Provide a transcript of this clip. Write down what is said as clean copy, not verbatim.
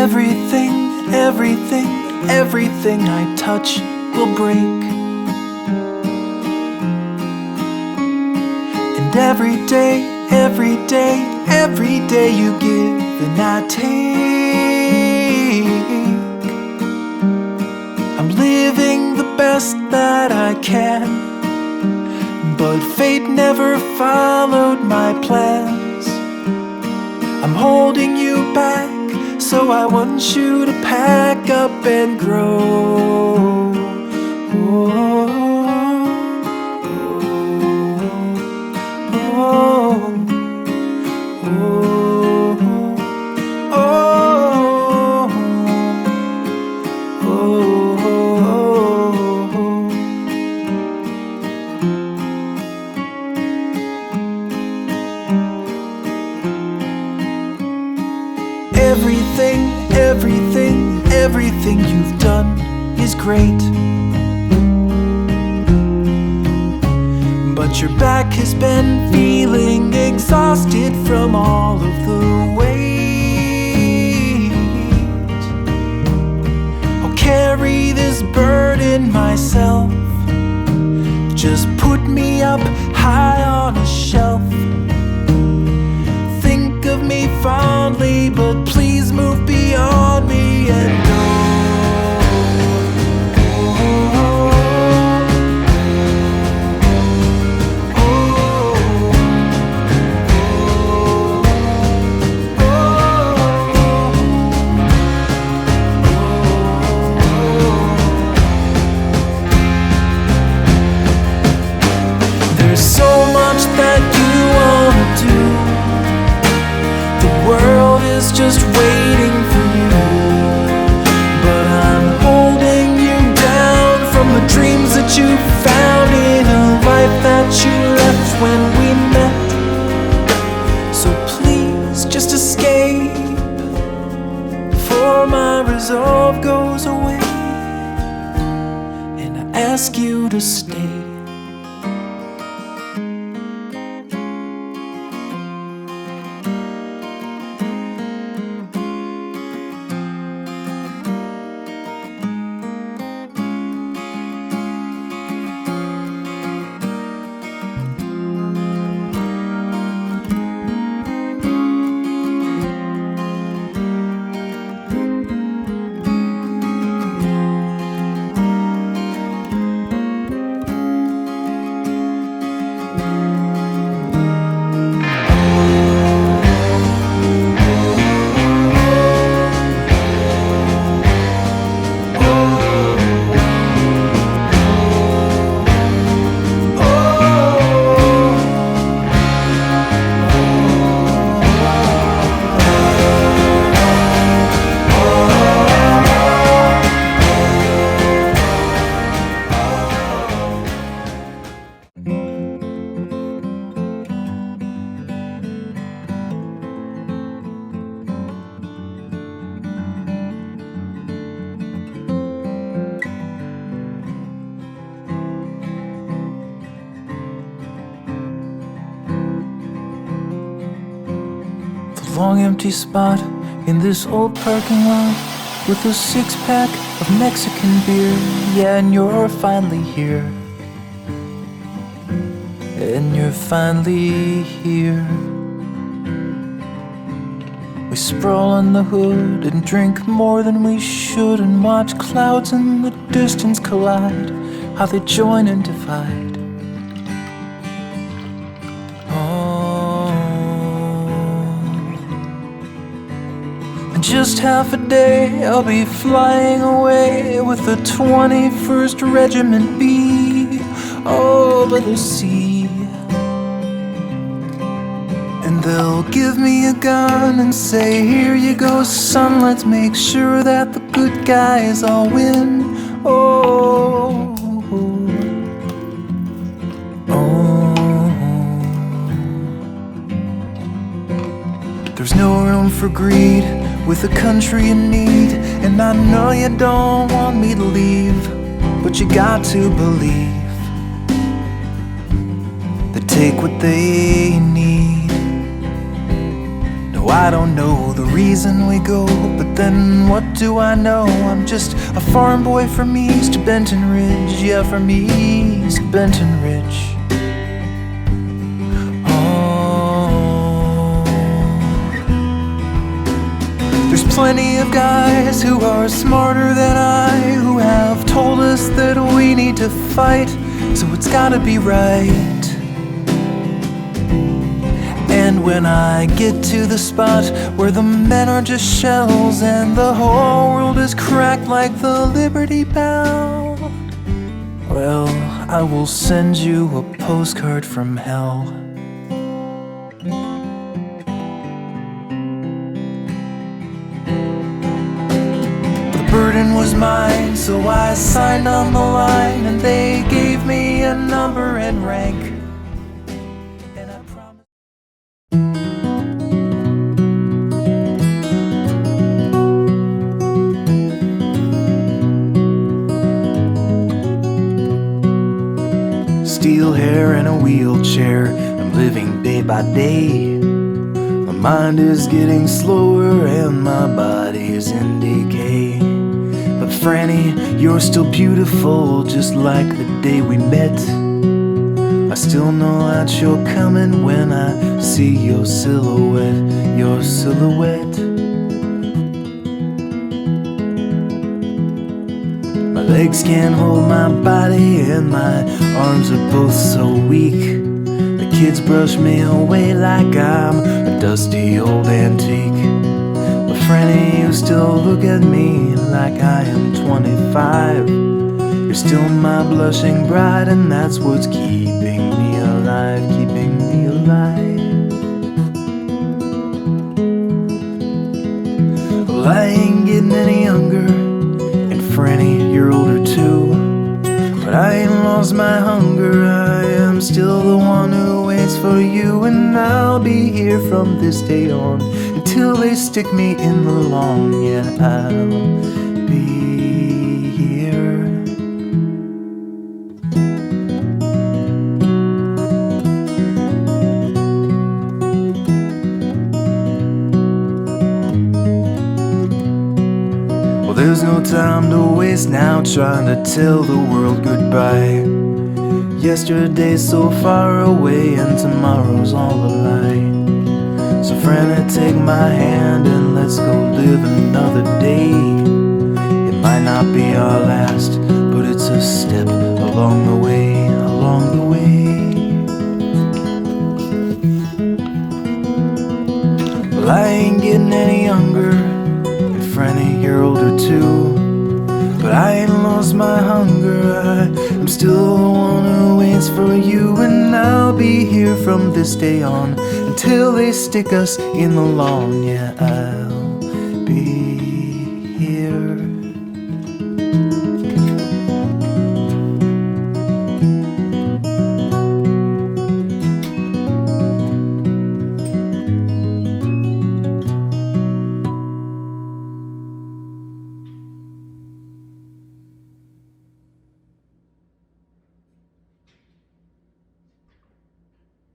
Everything, everything, everything I touch will break. And every day, every day, every day you give and I take. I'm living the best that I can, but fate never followed my plans. I'm holding you back, so I want you to pack up and grow. Everything, everything, everything you've done is great, but your back has been feeling exhausted from all of the weight. I'll carry this burden myself. Just put me up high on a shelf. Think of me fondly, but please move beyond me and go. There's so much that you wanna do. The world is just waiting for you, but I'm holding you down from the dreams that you found in a life that you left when we met. So please just escape before my resolve goes away, and I ask you to stay. Long empty spot in this old parking lot with a six-pack of Mexican beer. Yeah, and you're finally here. And you're finally here. We sprawl on the hood and drink more than we should, and watch clouds in the distance collide, how they join and divide. Just half a day, I'll be flying away with the 21st Regiment B over the sea. And they'll give me a gun and say, here you go, son, let's make sure that the good guys all win. Oh, oh. There's no room for greed with a country in need, and I know you don't want me to leave, but you got to believe they take what they need. No, I don't know the reason we go, but then what do I know? I'm just a farm boy from East Benton Ridge. Yeah, from East Benton Ridge. There's plenty of guys who are smarter than I, who have told us that we need to fight, so it's gotta be right. And when I get to the spot where the men are just shells and the whole world is cracked like the Liberty Bell, well, I will send you a postcard from hell. Burden was mine, so I signed on the line, and they gave me a number and rank. And I promised. Steel hair and a wheelchair, I'm living day by day. My mind is getting slower and my body is in decay. But Franny, you're still beautiful, just like the day we met. I still know that you're coming when I see your silhouette, your silhouette. My legs can't hold my body and my arms are both so weak. The kids brush me away like I'm a dusty old antique. Franny, you still look at me like I am 25. You're still my blushing bride, and that's what's keeping me alive, keeping me alive. Well, I ain't getting any younger, and Franny, you're older too. But I ain't lost my hunger, I am still the one who waits for you. And I'll be here from this day on until they stick me in the lawn. Yeah, I'll be here. Well, there's no time to waste now trying to tell the world goodbye. Yesterday's so far away and tomorrow's all a lie. So Franny, take my hand and let's go live another day. It might not be our last, but it's a step along the way, along the way. Well, I ain't getting any younger, and Franny, you're older too. But I ain't lost my hunger, I'm still the one who waits for you. And I'll be here from this day on until they stick us in the lawn. Yeah,